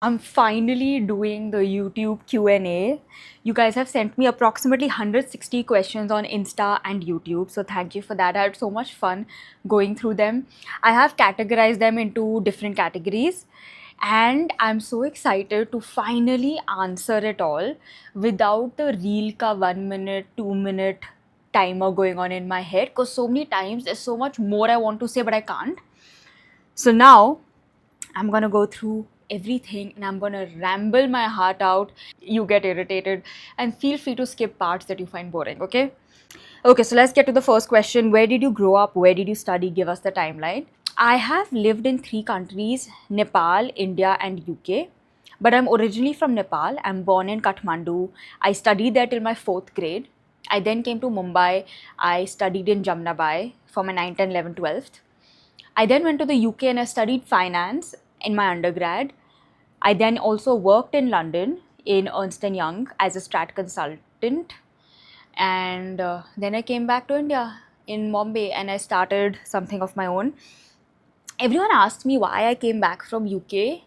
I'm finally doing the YouTube Q&A. You guys have sent me approximately 160 questions on Insta and YouTube. So thank you for that. I had so much fun going through them. I have categorized them into different categories. And I'm so excited to finally answer it all without the reel ka 1 minute, 2 minute timer going on in my head. Because so many times there's so much more I want to say, but I can't. So now I'm gonna go through everything and I'm gonna ramble my heart out. You get irritated and feel free to skip parts that you find boring, okay? Okay, so let's get to the first question. Where did you grow up? Where did you study? Give us the timeline. I have lived in three countries: Nepal, India, and UK. But I'm originally from Nepal. I'm born in Kathmandu. I studied there till my fourth grade. I then came to Mumbai. I studied in Jamnabai for my 9th, 10th, 11th, 12th. I then went to the UK and I studied finance in my undergrad. I then also worked in London in Ernst& Young as a strat consultant. And then I came back to India in Bombay and I started something of my own. Everyone asks me why I came back from UK.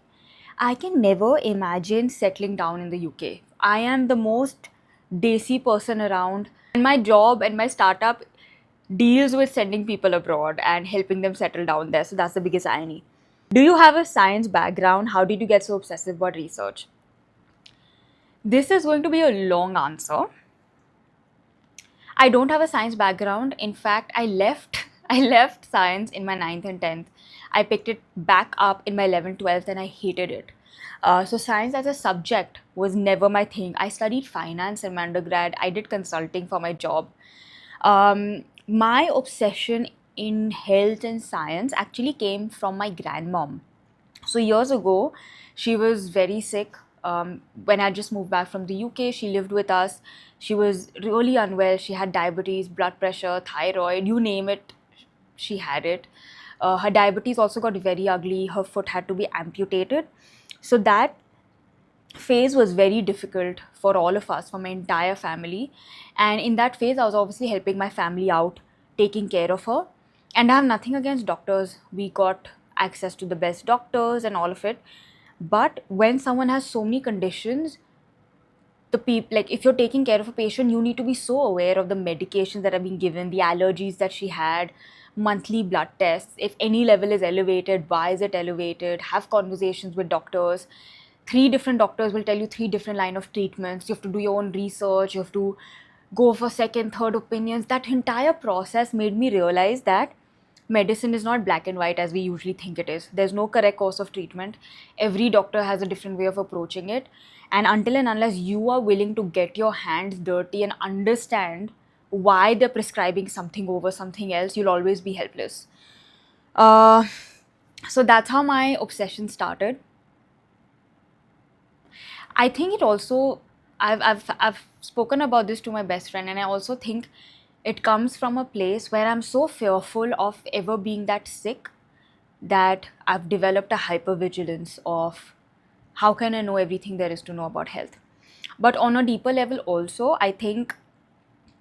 I can never imagine settling down in the UK. I am the most desi person around, and my job and my startup deals with sending people abroad and helping them settle down there. So that's the biggest irony. Do you have a science background? How did you get so obsessive about research? This is going to be a long answer. I don't have a science background. In fact, I left science in my 9th and 10th. I picked it back up in my 11th, 12th and I hated it. So science as a subject was never my thing. I studied finance in my undergrad. I did consulting for my job. My obsession in health and science actually came from my grandmom. So years ago, she was very sick. When I just moved back from the UK, she lived with us. She was really unwell. She had diabetes, blood pressure, thyroid, you name it, she had it. Her diabetes also got very ugly. Her foot had to be amputated. So that phase was very difficult for all of us, for my entire family. And in that phase, I was obviously helping my family out, taking care of her. And I have nothing against doctors. We got access to the best doctors and all of it. But when someone has so many conditions, the people, like if you're taking care of a patient, you need to be so aware of the medications that are being given, the allergies that she had, monthly blood tests. If any level is elevated, why is it elevated? Have conversations with doctors. Three different doctors will tell you three different line of treatments. You have to do your own research. You have to go for second, third opinions. That entire process made me realize that medicine is not black and white as we usually think it is. There's no correct course of treatment. Every doctor has a different way of approaching it. And until and unless you are willing to get your hands dirty and understand why they're prescribing something over something else, you'll always be helpless. Uh, so that's how my obsession started. I think it also, I've spoken about this to my best friend, and I also think it comes from a place where I'm so fearful of ever being that sick that I've developed a hypervigilance of how can I know everything there is to know about health. But on a deeper level, also, I think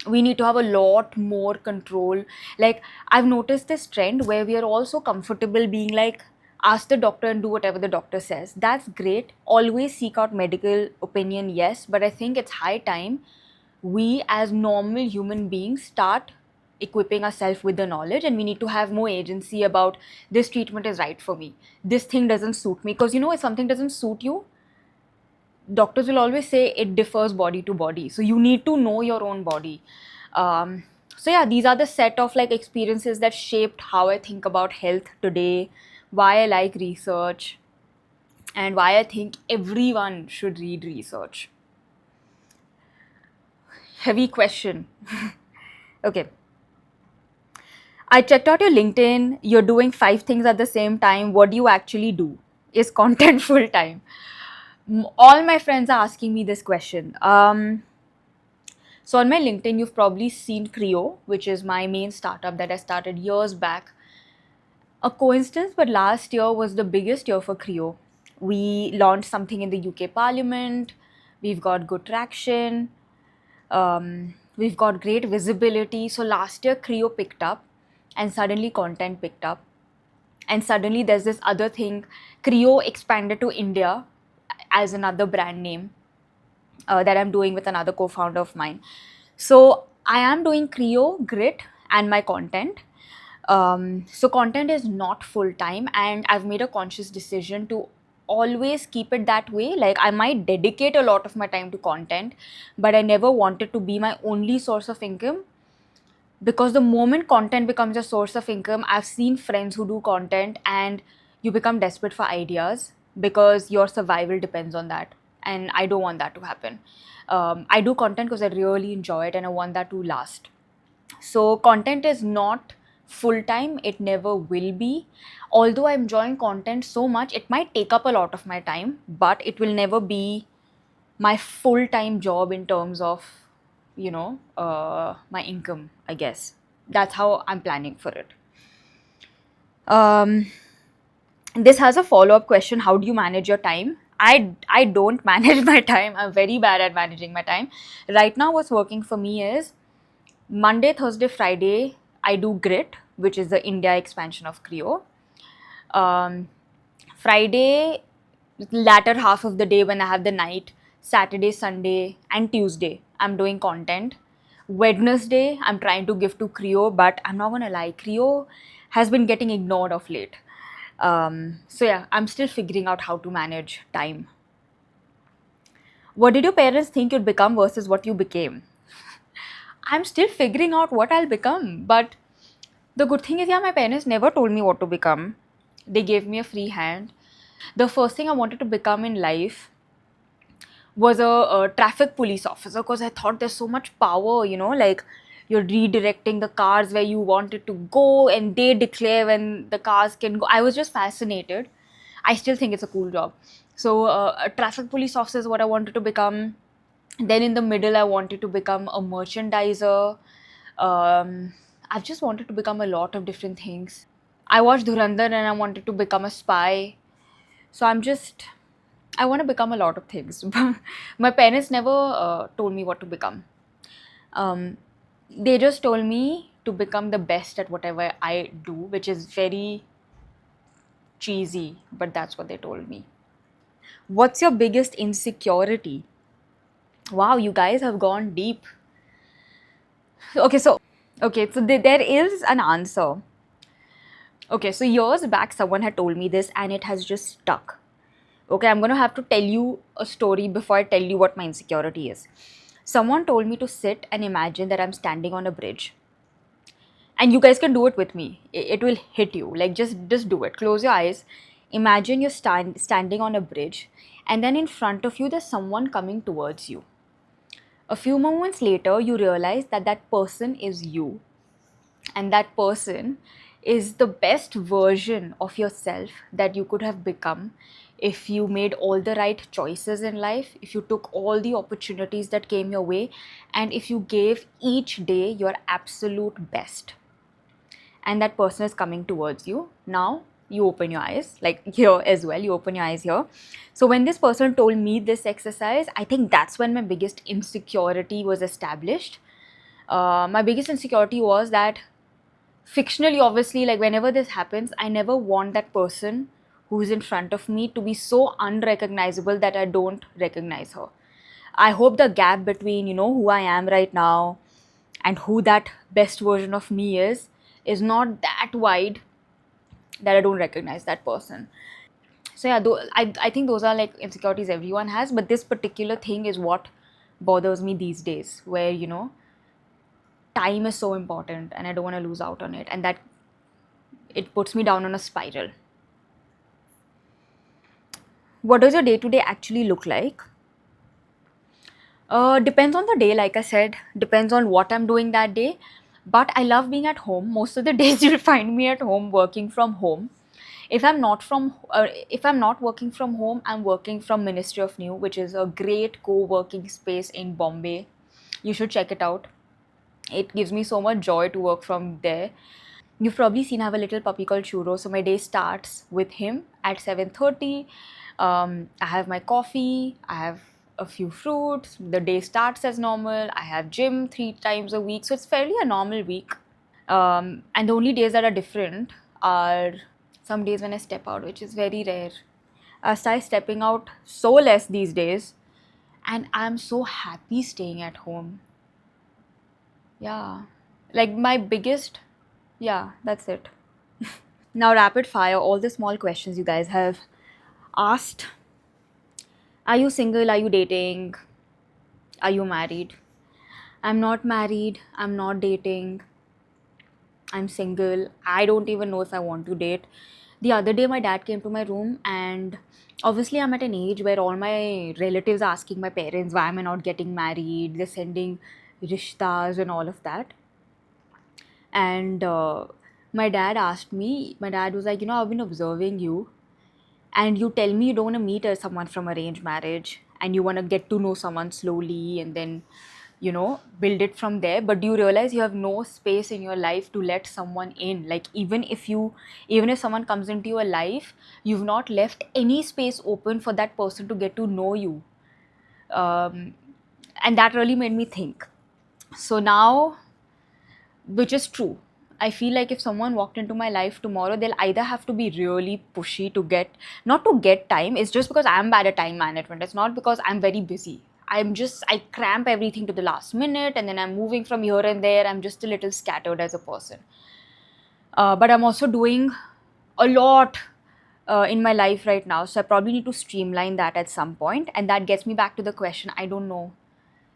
we need to have a lot more control. Like, I've noticed this trend where we are also comfortable being like, ask the doctor and do whatever the doctor says. That's great. Always seek out medical opinion, yes, but I think it's high time we as normal human beings start equipping ourselves with the knowledge, and we need to have more agency about this treatment is right for me, this thing doesn't suit me. Because if something doesn't suit you, doctors will always say it differs body to body, so you need to know your own body. So yeah, these are the set of like experiences that shaped how I think about health today, why I like research, and why I think everyone should read research. Heavy question. Okay, I checked out your LinkedIn. You're doing 5 things at the same time. What do you actually do? Is content full time? All my friends are asking me this question. So on my LinkedIn, you've probably seen Creo, which is my main startup that I started years back. A coincidence, but last year was the biggest year for Creo. We launched something in the UK Parliament. We've got good traction. We've got great visibility. So last year, Creo picked up, and suddenly content picked up. And suddenly there's this other thing. Creo expanded to India as another brand name that I'm doing with another co-founder of mine. So I am doing Creo, Grit, and my content. So content is not full time, and I've made a conscious decision to always keep it that way. Like, I might dedicate a lot of my time to content, but I never wanted to be my only source of income, because the moment content becomes a source of income, I've seen friends who do content and you become desperate for ideas because your survival depends on that, and I don't want that to happen. I do content because I really enjoy it and I want that to last. So content is not full time, it never will be. Although I'm enjoying content so much, it might take up a lot of my time, but it will never be my full time job in terms of, my income, I guess. That's how I'm planning for it. Um, this has a follow up question: how do you manage your time? I don't manage my time. I'm very bad at managing my time. Right now, what's working for me is Monday, Thursday, Friday, I do Grit, which is the India expansion of Creo. Um, Friday, latter half of the day when I have the night, Saturday, Sunday, and Tuesday, I'm doing content. Wednesday, I'm trying to give to Creo, but I'm not gonna lie, Creo has been getting ignored of late. So yeah, I'm still figuring out how to manage time. What did your parents think you'd become versus what you became? I'm still figuring out what I'll become, but the good thing is, yeah, my parents never told me what to become. They gave me a free hand. The first thing I wanted to become in life was a traffic police officer, because I thought there's so much power, like you're redirecting the cars where you want it to go and they declare when the cars can go. I was just fascinated. I still think it's a cool job. So, a traffic police officer is what I wanted to become. Then in the middle, I wanted to become a merchandiser. I've just wanted to become a lot of different things. I watched Dhurandhar and I wanted to become a spy. So I want to become a lot of things. My parents never told me what to become. Um, they just told me to become the best at whatever I do, which is very cheesy, but that's what they told me. What's your biggest insecurity? Wow, you guys have gone deep. Okay, so there is an answer. Okay, so years back, someone had told me this and it has just stuck. Okay, I'm gonna have to tell you a story before I tell you what my insecurity is. Someone told me to sit and imagine that I'm standing on a bridge. And you guys can do it with me. It will hit you. Like, just do it. Close your eyes. Imagine you're standing on a bridge, and then in front of you, there's someone coming towards you. A few moments later, you realize that that person is you, and that person is the best version of yourself that you could have become if you made all the right choices in life, if you took all the opportunities that came your way, and if you gave each day your absolute best. And that person is coming towards you. Now you open your eyes, like here as well, you open your eyes here. So when this person told me this exercise, I think that's when my biggest insecurity was established. My biggest insecurity was that, fictionally, obviously, like whenever this happens, I never want that person who's in front of me to be so unrecognizable that I don't recognize her. I hope the gap between, who I am right now and who that best version of me is not that wide that I don't recognize that person. So yeah, I think those are like insecurities everyone has, but this particular thing is what bothers me these days, where time is so important and I don't want to lose out on it, and that it puts me down on a spiral. What does your day to day actually look like? Depends on the day, like I said, depends on what I'm doing that day. But I love being at home. Most of the days you'll find me at home working from home. If I'm not working from home, I'm working from Ministry of New, which is a great co-working space in Bombay. You should check it out. It gives me so much joy to work from there. You've probably seen I have a little puppy called Churro, so my day starts with him at 7:30. I have my coffee, I have a few fruits. The day starts as normal. I have gym 3 times a week, so it's fairly a normal week. And the only days that are different are some days when I step out, which is very rare. I started stepping out so less these days, and I'm so happy staying at home. Yeah. Like my biggest, yeah, that's it. Now, rapid fire, all the small questions you guys have asked. Are you single? Are you dating? Are you married? I'm not married. I'm not dating. I'm single. I don't even know if I want to date. The other day, my dad came to my room, and obviously, I'm at an age where all my relatives are asking my parents, why am I not getting married? They're sending rishtas and all of that. And my dad was like, I've been observing you, and you tell me you don't want to meet someone from arranged marriage, and you want to get to know someone slowly and then build it from there. But do you realize you have no space in your life to let someone in? Like, even if someone comes into your life, you've not left any space open for that person to get to know you. And that really made me think. So now, which is true, I feel like if someone walked into my life tomorrow, they'll either have to be really pushy to get, not to get time. It's just because I'm bad at time management. It's not because I'm very busy. I cramp everything to the last minute, and then I'm moving from here and there. I'm just a little scattered as a person. But I'm also doing a lot in my life right now. So I probably need to streamline that at some point. And that gets me back to the question, I don't know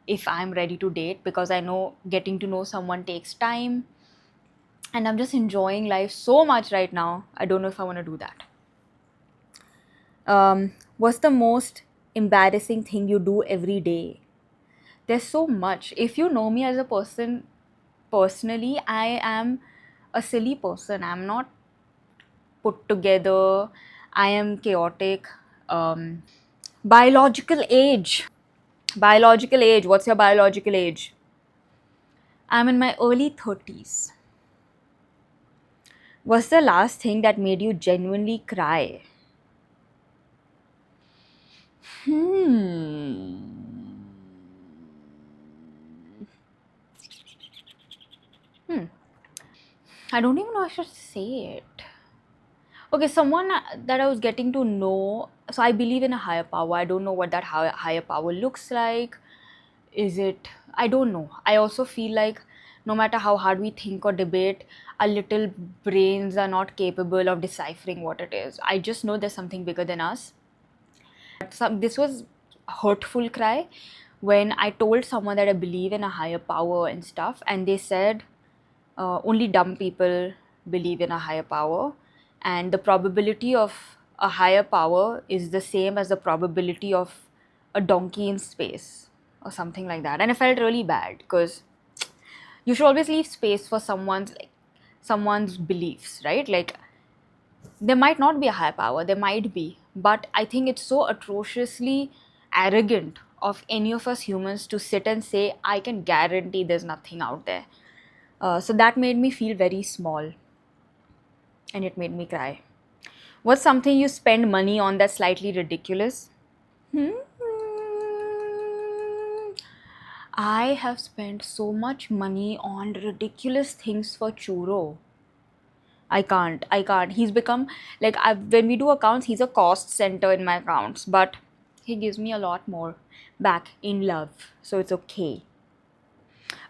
if I'm ready to date, because I know getting to know someone takes time, and I'm just enjoying life so much right now. I don't know if I want to do that. What's the most embarrassing thing you do every day? There's so much. If you know me as a person personally, I am a silly person. I'm not put together. I am chaotic. Biological age. Biological age. What's your biological age? I'm in my early 30s. What's the last thing that made you genuinely cry? Hmm. Hmm. I don't even know if I should say it. Okay, someone that I was getting to know. So I believe in a higher power. I don't know what that higher power looks like. Is it? I don't know. I also feel like no matter how hard we think or debate, our little brains are not capable of deciphering what it is. I just know there's something bigger than us. This was a hurtful cry when I told someone that I believe in a higher power and stuff, and they said only dumb people believe in a higher power, and the probability of a higher power is the same as the probability of a donkey in space or something like that. And I felt really bad because you should always leave space for someone's beliefs, right? Like, there might not be a higher power, there might be, but I think it's so atrociously arrogant of any of us humans to sit and say, I can guarantee there's nothing out there. So that made me feel very small, and it made me cry. What's something you spend money on that's slightly ridiculous? Hmm? I have spent so much money on ridiculous things for Churro. I can't. He's become like, when we do accounts, he's a cost center in my accounts, but he gives me a lot more back in love, so it's okay.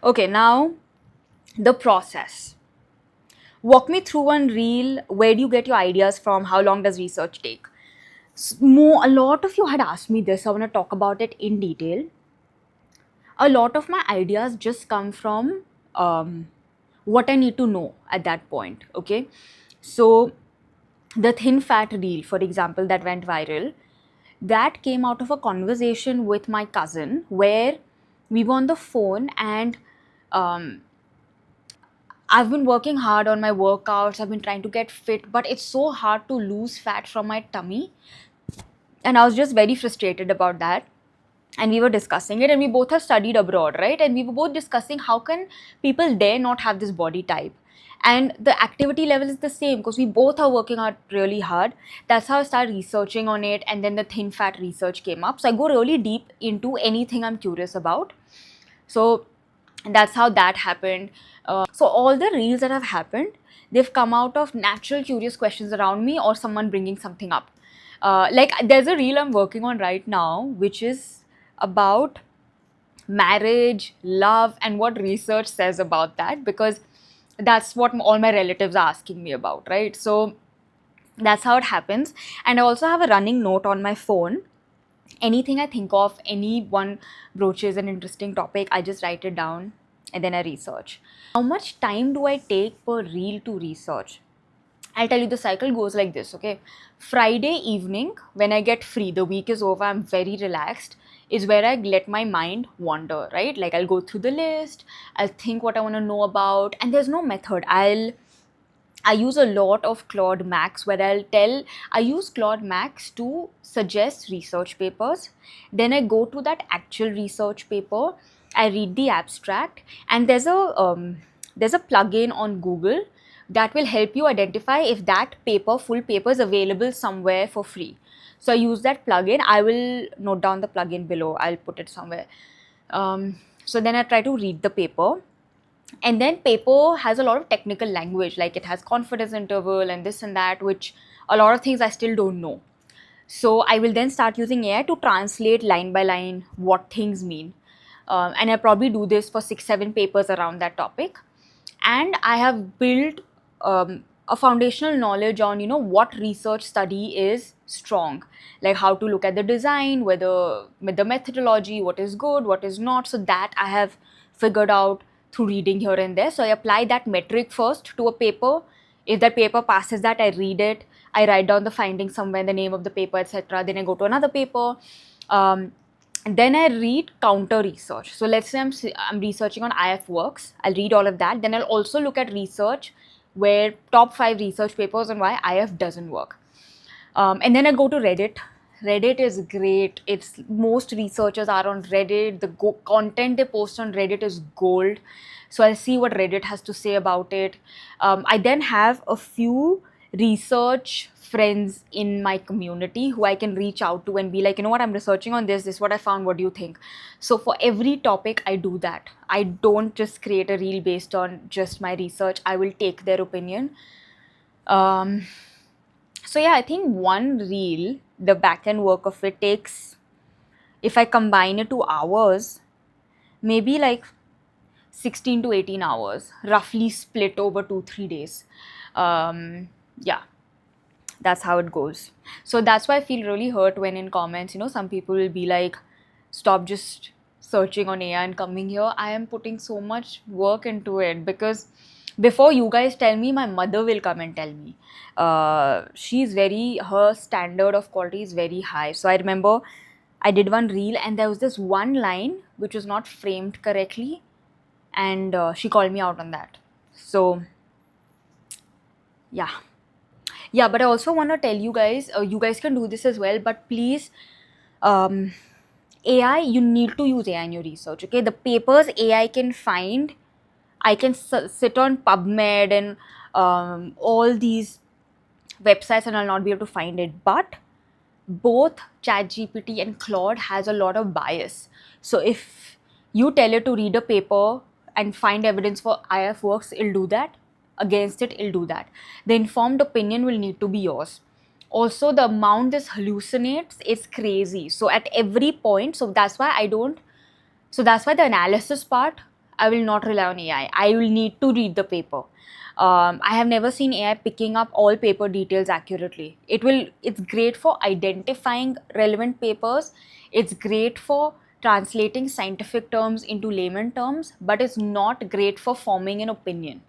Okay, now the process. Walk me through one reel. Where do you get your ideas from? How long does research take? A lot of you had asked me this. I want to talk about it in detail. A lot of my ideas just come from what I need to know at that point. Okay, so the thin fat reel, for example, that went viral, that came out of a conversation with my cousin where we were on the phone, and um, I've been working hard on my workouts. I've been trying to get fit, but it's so hard to lose fat from my tummy. And I was just very frustrated about that. And we were discussing it, and we both have studied abroad, right? And we were both discussing how can people there not have this body type. And the activity level is the same because we both are working out really hard. That's how I started researching on it, and then the thin fat research came up. So I go really deep into anything I'm curious about. So that's how that happened. So all the reels that have happened, they've come out of natural curious questions around me or someone bringing something up. Like there's a reel I'm working on right now, which is about marriage, love, and what research says about that, because that's what all my relatives are asking me about, right? So that's how it happens. And I also have a running note on my phone. Anything I think of, anyone broaches an interesting topic, I just write it down and then I research. How much time do I take per reel to research? I'll tell you, the cycle goes like this, okay? Friday evening, when I get free, the week is over, I'm very relaxed, is where I let my mind wander, right? Like I'll go through the list, I'll think what I want to know about, and there's no method. I use a lot of Claude Max, where I use Claude Max to suggest research papers. Then I go to that actual research paper, I read the abstract, and there's a plugin on Google that will help you identify if that full paper is available somewhere for free. So I use that plugin. I will note down the plugin below. I'll put it somewhere. So then I try to read the paper, and then paper has a lot of technical language, like it has confidence interval and this and that, which a lot of things I still don't know. So I will then start using AI to translate line by line what things mean. And I probably do this for 6-7 papers around that topic. And I have built a foundational knowledge on, what research study is strong, like how to look at the design, whether with the methodology, what is good, what is not. So that I have figured out through reading here and there. So I apply that metric first to a paper. If that paper passes that, I read it, I write down the findings somewhere, the name of the paper, etc. Then I go to another paper. Then I read counter research. So let's say I'm researching on IF works. I'll read all of that. Then I'll also look at research where top 5 research papers on why IF doesn't work. And then I go to Reddit. Reddit is great. It's most researchers are on Reddit. The content they post on Reddit is gold. So I'll see what Reddit has to say about it. I then have a few research friends in my community who I can reach out to and be like, what, I'm researching on this is what I found, what do you think? So for every topic I do that. I don't just create a reel based on just my research. I will take their opinion. So yeah, I think one reel, the back end work of it takes, if I combine it to hours, maybe like 16 to 18 hours, roughly split over 2-3 days. Yeah, that's how it goes. So that's why I feel really hurt when in comments, some people will be like, stop just searching on AI and coming here. I am putting so much work into it, because before you guys tell me, my mother will come and tell me. Her standard of quality is very high. So I remember I did one reel and there was this one line which was not framed correctly, and she called me out on that. So yeah, but I also want to tell you guys, you guys can do this as well, but please, AI, you need to use AI in your research, okay? The papers AI can find, I can sit on PubMed and all these websites and I'll not be able to find it. But both ChatGPT and Claude has a lot of bias. So if you tell it to read a paper and find evidence for IF works, it'll do that. Against it, it'll do that. The informed opinion will need to be yours. Also, the amount this hallucinates is crazy. So at every point, that's why the analysis part, I will not rely on AI. I will need to read the paper. I have never seen AI picking up all paper details accurately. It's great for identifying relevant papers. It's great for translating scientific terms into layman terms, but it's not great for forming an opinion.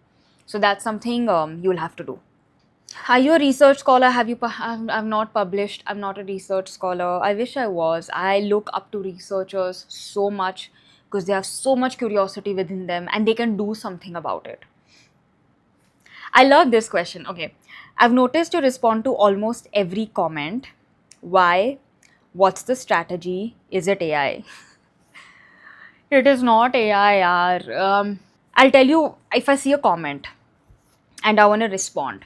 So that's something you'll have to do. Are you a research scholar? I've not published. I'm not a research scholar. I wish I was. I look up to researchers so much because they have so much curiosity within them and they can do something about it. I love this question. Okay. I've noticed you respond to almost every comment. Why? What's the strategy? Is it AI? It is not AI, yaar. I'll tell you, if I see a comment and I want to respond,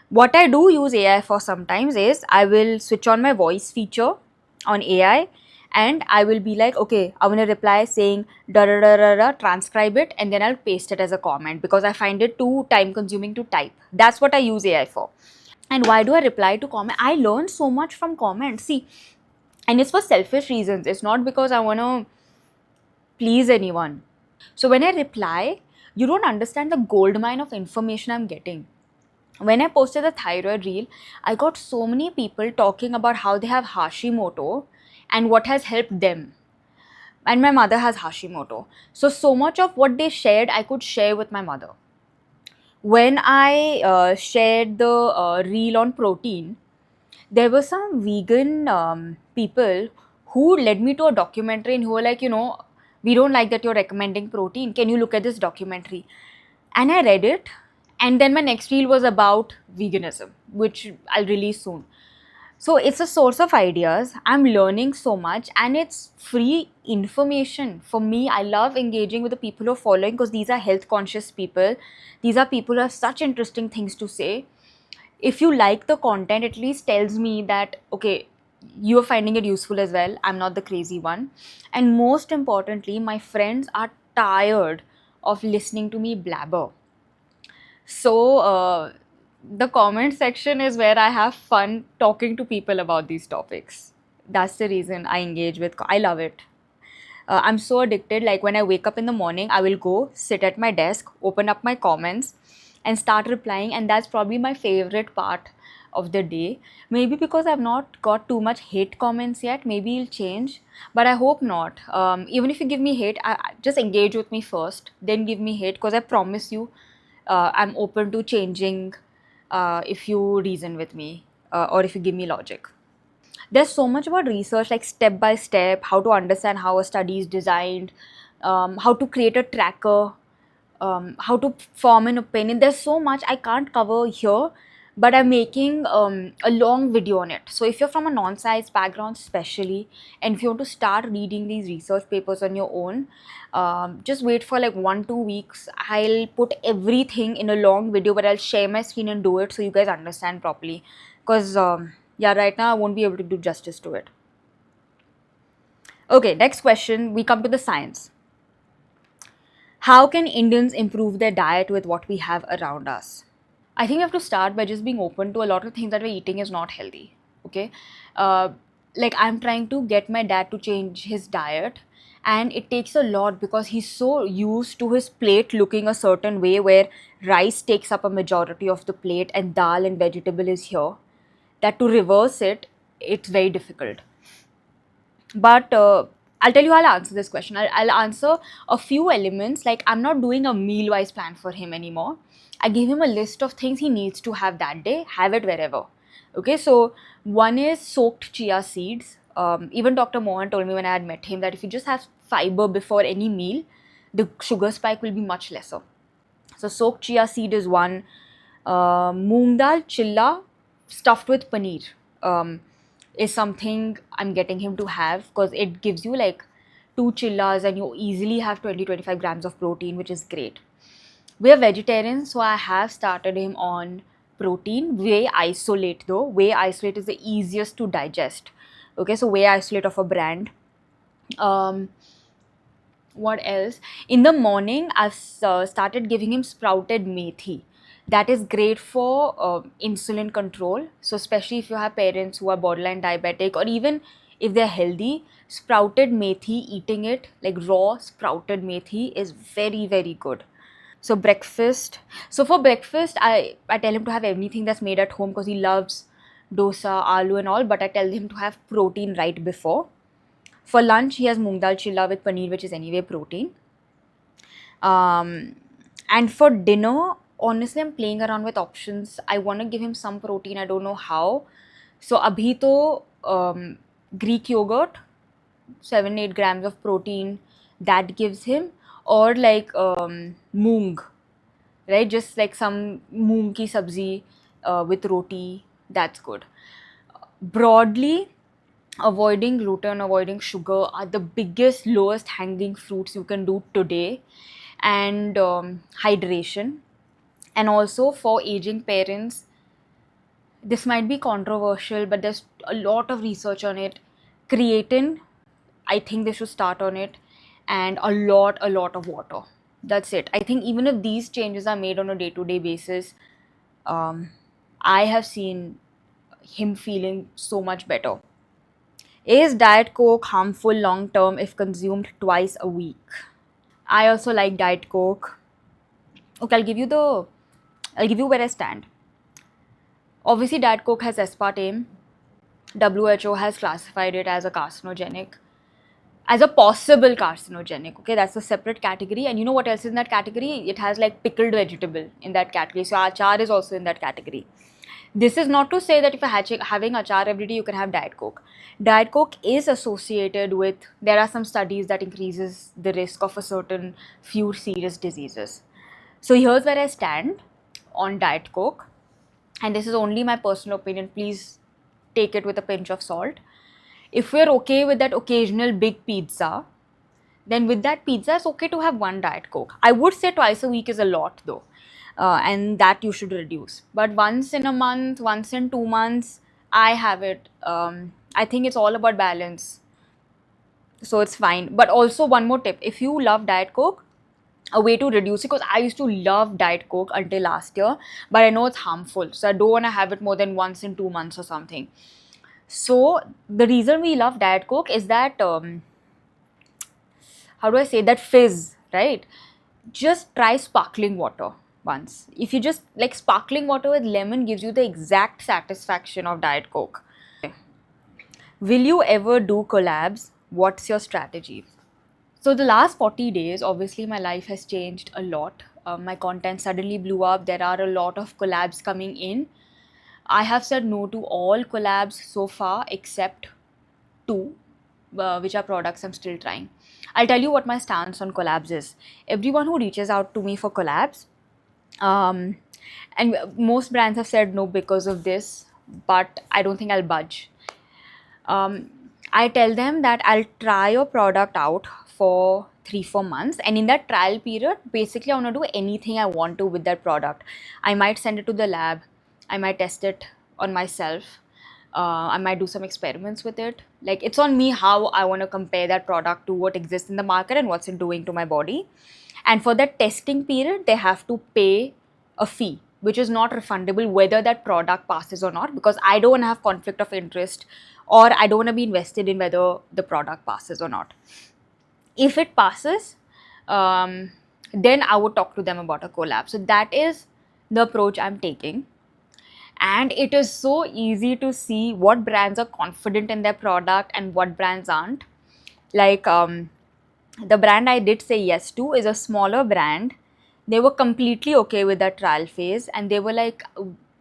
what I do use AI for sometimes is I will switch on my voice feature on AI and I will be like, okay, I want to reply saying da da da da da, transcribe it, and then I'll paste it as a comment because I find it too time consuming to type. That's what I use AI for. And why do I reply to comment? I learn so much from comments. See, and it's for selfish reasons. It's not because I want to please anyone. So when I reply, you don't understand the gold mine of information I'm getting. When I posted the thyroid reel, I got so many people talking about how they have Hashimoto and what has helped them. And my mother has Hashimoto. So much of what they shared, I could share with my mother. When I shared the reel on protein, there were some vegan people who led me to a documentary and who were like, we don't like that you're recommending protein. Can you look at this documentary? And I read it. And then my next reel was about veganism, which I'll release soon. So it's a source of ideas. I'm learning so much and it's free information. For me, I love engaging with the people who are following because these are health conscious people. These are people who have such interesting things to say. If you like the content, at least tells me that, okay, you're finding it useful as well. I'm not the crazy one. And most importantly, my friends are tired of listening to me blabber. So, the comment section is where I have fun talking to people about these topics. That's the reason I engage with. I love it. I'm so addicted. Like when I wake up in the morning, I will go sit at my desk, open up my comments, and start replying. And that's probably my favorite part of the day. Maybe because I've not got too much hate comments yet. Maybe it'll change, but I hope not. Even if you give me hate, just engage with me first, then give me hate. Because I promise you, I'm open to changing if you reason with me or if you give me logic. There's so much about research, like step by step, how to understand how a study is designed, how to create a tracker, how to form an opinion. There's so much I can't cover here, but I'm making a long video on it. So if you're from a non-science background especially, and if you want to start reading these research papers on your own, just wait for like 1-2 weeks. I'll put everything in a long video, but I'll share my screen and do it so you guys understand properly. Because yeah, right now I won't be able to do justice to it. Okay, next question. We come to the science. How can Indians improve their diet with what we have around us? I think we have to start by just being open to a lot of things that we're eating is not healthy. Okay. Uh, like I'm trying to get my dad to change his diet, and it takes a lot because he's so used to his plate looking a certain way where rice takes up a majority of the plate and dal and vegetable is here, that to reverse it, it's very difficult. But I'll tell you how I'll answer this question. I'll answer a few elements. Like I'm not doing a meal wise plan for him anymore. I give him a list of things he needs to have that day, have it wherever. Okay, so one is soaked chia seeds. Even Dr. Mohan told me when I had met him that if you just have fiber before any meal, the sugar spike will be much lesser. So soaked chia seed is one. Moong dal chilla stuffed with paneer is something I'm getting him to have because it gives you like two chillas and you easily have 20-25 grams of protein, which is great. We are vegetarians, so I have started him on protein. Whey isolate though. Whey isolate is the easiest to digest. Okay, so whey isolate of a brand. Um, what else? In the morning, I've started giving him sprouted methi. That is great for insulin control. So, especially if you have parents who are borderline diabetic or even if they're healthy, sprouted methi, eating it like raw sprouted methi is very, very good. So, breakfast. So, for breakfast, I tell him to have everything that's made at home because he loves dosa, aloo, and all, but I tell him to have protein right before. For lunch, he has moong dal chilla with paneer, which is anyway protein. Um, and for dinner, honestly, I'm playing around with options. I want to give him some protein. I don't know how. So, abhi to Greek yogurt, 7-8 grams of protein, that gives him, or like moong, right? Just like some moong ki sabzi with roti, that's good. Broadly, avoiding gluten, avoiding sugar are the biggest, lowest hanging fruits you can do today. And hydration. And also for aging parents, this might be controversial, but there's a lot of research on it. Creatine, I think they should start on it, and a lot of water. That's it. I think even if these changes are made on a day-to-day basis, um, I have seen him feeling so much better. Is Diet Coke harmful long term if consumed twice a week? I also like Diet Coke. Okay, I'll give you where I stand. Obviously, Diet Coke has aspartame. WHO has classified it as a carcinogenic, as a possible carcinogenic. Okay, that's a separate category. And you know what else is in that category? It has like pickled vegetable in that category. So achar is also in that category. This is not to say that if you're having achar every day, you can have Diet Coke. Diet Coke is associated with, there are some studies that increases the risk of a certain few serious diseases. So here's where I stand on Diet Coke. And this is only my personal opinion. Please take it with a pinch of salt. If we're okay with that occasional big pizza, then with that pizza, it's okay to have one Diet Coke. I would say twice a week is a lot though, and that you should reduce. But once in a month, once in 2 months, I have it. I think it's all about balance. So it's fine. But also, one more tip, if you love Diet Coke, a way to reduce it, because I used to love Diet Coke until last year, but I know it's harmful. So I don't want to have it more than once in 2 months or something. So the reason we love Diet Coke is that, how do I say, that fizz, right? Just try sparkling water once. If you just like sparkling water with lemon gives you the exact satisfaction of Diet Coke. Will you ever do collabs? What's your strategy? So the last 40 days, obviously my life has changed a lot. My content suddenly blew up. There are a lot of collabs coming in. I have said no to all collabs so far except two, which are products I'm still trying. I'll tell you what my stance on collabs is. Everyone who reaches out to me for collabs, um, and most brands have said no because of this, but I don't think I'll budge. I tell them that I'll try your product out for 3-4 months, and in that trial period, basically I want to do anything I want to with that product. I might send it to the lab, I might test it on myself, I might do some experiments with it. Like, it's on me how I want to compare that product to what exists in the market and what's it doing to my body. And for that testing period, they have to pay a fee, which is not refundable whether that product passes or not, because I don't want to have conflict of interest, or I don't want to be invested in whether the product passes or not. If it passes, then I would talk to them about a collab. So that is the approach I'm taking. And it is so easy to see what brands are confident in their product and what brands aren't. Like, the brand I did say yes to is a smaller brand. They were completely okay with that trial phase, and they were like,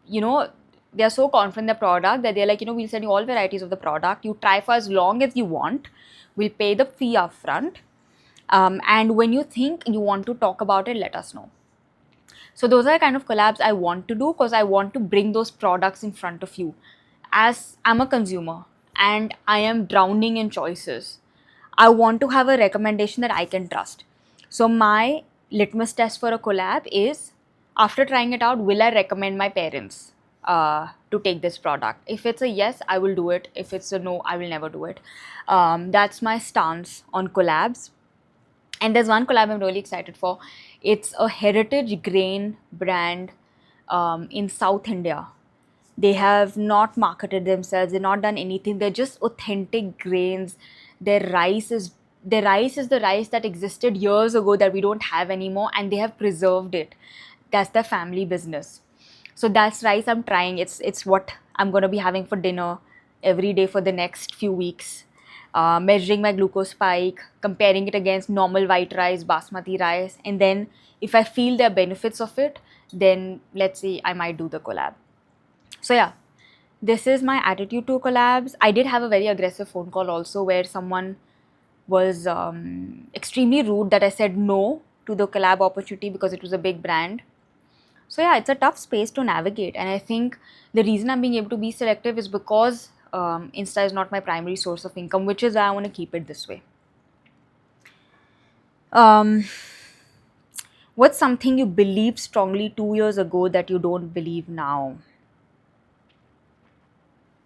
you know, they're so confident in the product that they're like, we'll send you all varieties of the product. You try for as long as you want. We'll pay the fee upfront. And when you think you want to talk about it, let us know. So those are the kind of collabs I want to do, because I want to bring those products in front of you. As I'm a consumer and I am drowning in choices, I want to have a recommendation that I can trust. So my litmus test for a collab is, after trying it out, will I recommend my parents to take this product? If it's a yes, I will do it. If it's a no, I will never do it. That's my stance on collabs. And there's one collab I'm really excited for. It's a heritage grain brand in South India. They have not marketed themselves. They've not done anything. They're just authentic grains. Their rice is the rice that existed years ago that we don't have anymore, and they have preserved it. That's their family business. So that's rice I'm trying. It's what I'm gonna be having for dinner every day for the next few weeks. Measuring my glucose spike, comparing it against normal white rice, basmati rice, and then if I feel the benefits of it, then let's say I might do the collab. So yeah, this is my attitude to collabs. I did have a very aggressive phone call also where someone was extremely rude that I said no to the collab opportunity because it was a big brand. So yeah, it's a tough space to navigate, and I think the reason I'm being able to be selective is because Insta is not my primary source of income, which is why I want to keep it this way. Um, what's something you believed strongly 2 years ago that you don't believe now?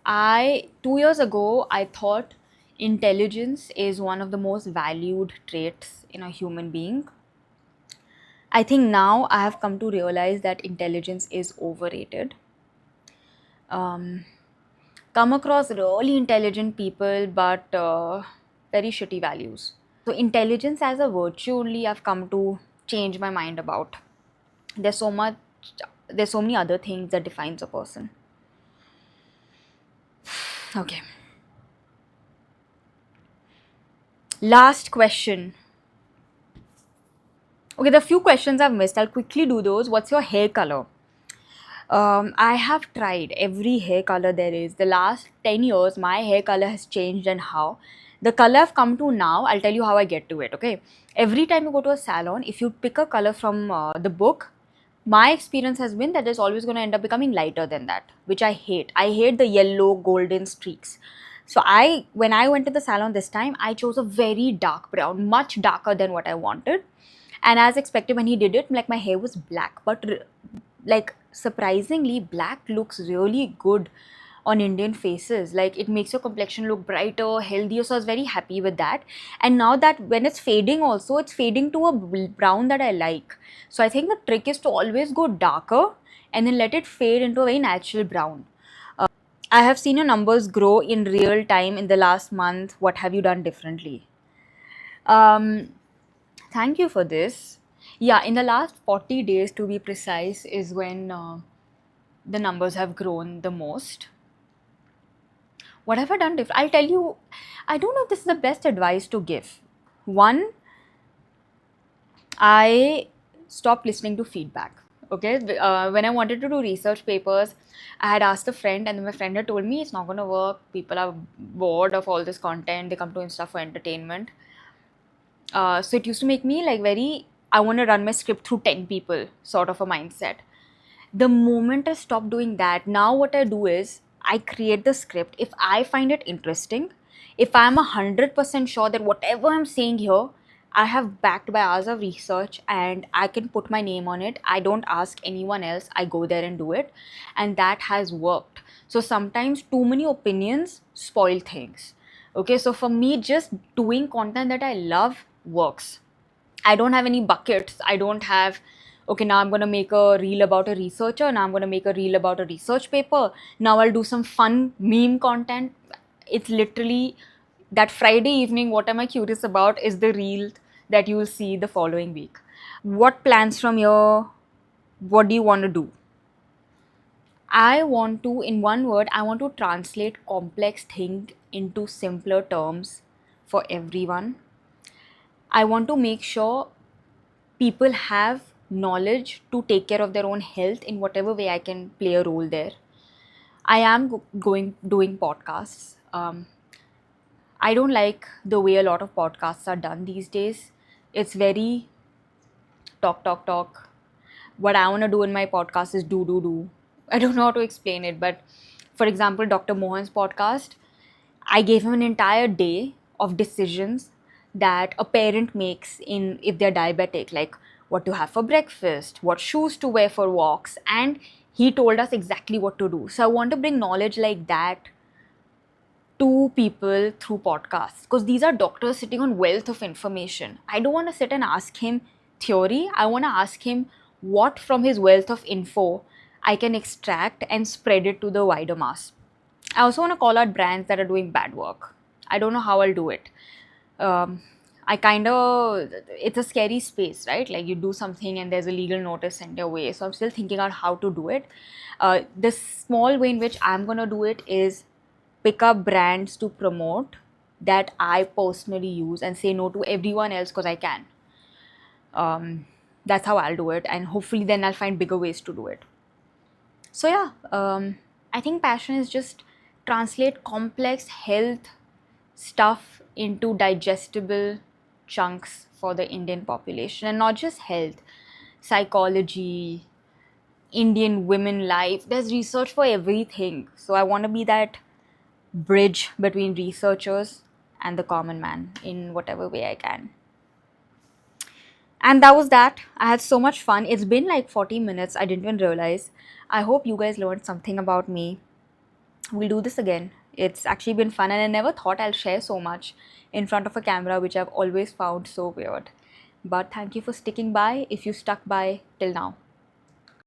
2 years ago, I thought intelligence is one of the most valued traits in a human being. I think now I have come to realize that intelligence is overrated. Um, come across really intelligent people, but very shitty values. So intelligence as a virtue only I've come to change my mind about. There's so much, there's so many other things that defines a person. Okay. Last question. Okay, the few questions I've missed, I'll quickly do those. What's your hair color? I have tried every hair color there is. The last 10 years, my hair color has changed, and how. The color I've come to now, I'll tell you how I get to it, okay? Every time you go to a salon, if you pick a color from the book, my experience has been that it's always going to end up becoming lighter than that, which I hate. I hate the yellow, golden streaks. So when I went to the salon this time, I chose a very dark brown, much darker than what I wanted. And as expected, when he did it, like my hair was black, but like surprisingly, black looks really good on Indian faces. Like it makes your complexion look brighter, healthier. So I was very happy with that. And now that when it's fading, also it's fading to a brown that I like. So I think the trick is to always go darker and then let it fade into a very natural brown. I have seen your numbers grow in real time in the last month. What have you done differently? Um, Thank you for this. Yeah, in the last 40 days, to be precise, is when the numbers have grown the most. What have I done different? I'll tell you, I don't know if this is the best advice to give. One, I stopped listening to feedback. Okay, when I wanted to do research papers, I had asked a friend, and then my friend had told me it's not going to work. People are bored of all this content, they come to Insta for entertainment. So it used to make me like very, I want to run my script through 10 people sort of a mindset. The moment I stopped doing that, now what I do is I create the script. If I find it interesting, if I'm 100% sure that whatever I'm saying here, I have backed by hours of research and I can put my name on it. I don't ask anyone else. I go there and do it. And that has worked. So sometimes too many opinions spoil things. Okay, so for me, just doing content that I love works. I don't have any buckets. I don't have, okay, now I'm going to make a reel about a researcher. Now I'm going to make a reel about a research paper. Now I'll do some fun meme content. It's literally that Friday evening, what am I curious about is the reel that you will see the following week. What plans from here? What do you want to do? I want to, in one word, I want to translate complex things into simpler terms for everyone. I want to make sure people have knowledge to take care of their own health in whatever way I can play a role there. I am going doing podcasts. I don't like the way a lot of podcasts are done these days. It's very talk, talk, talk. What I want to do in my podcast is do, do, do. I don't know how to explain it, but for example, Dr. Mohan's podcast, I gave him an entire day of decisions that a parent makes in if they're diabetic, like what to have for breakfast, what shoes to wear for walks, and he told us exactly what to do. So I want to bring knowledge like that to people through podcasts because these are doctors sitting on wealth of information. I don't want to sit and ask him theory. I want to ask him what from his wealth of info I can extract and spread it to the wider mass. I also want to call out brands that are doing bad work. I don't know how I'll do it. I kind of, it's a scary space, right? Like you do something and there's a legal notice sent your way. So I'm still thinking out how to do it. The small way in which I'm going to do it is pick up brands to promote that I personally use and say no to everyone else because I can. That's how I'll do it. And hopefully then I'll find bigger ways to do it. So yeah, I think passion is just translate complex health stuff into digestible chunks for the Indian population, and not just health, psychology, Indian women life. There's research for everything. So I want to be that bridge between researchers and the common man in whatever way I can. And that was that. I had so much fun. It's been like 40 minutes. I didn't even realize. I hope you guys learned something about me. We'll do this again. It's actually been fun, and I never thought I'll share so much in front of a camera, which I've always found so weird. But thank you for sticking by if you stuck by till now.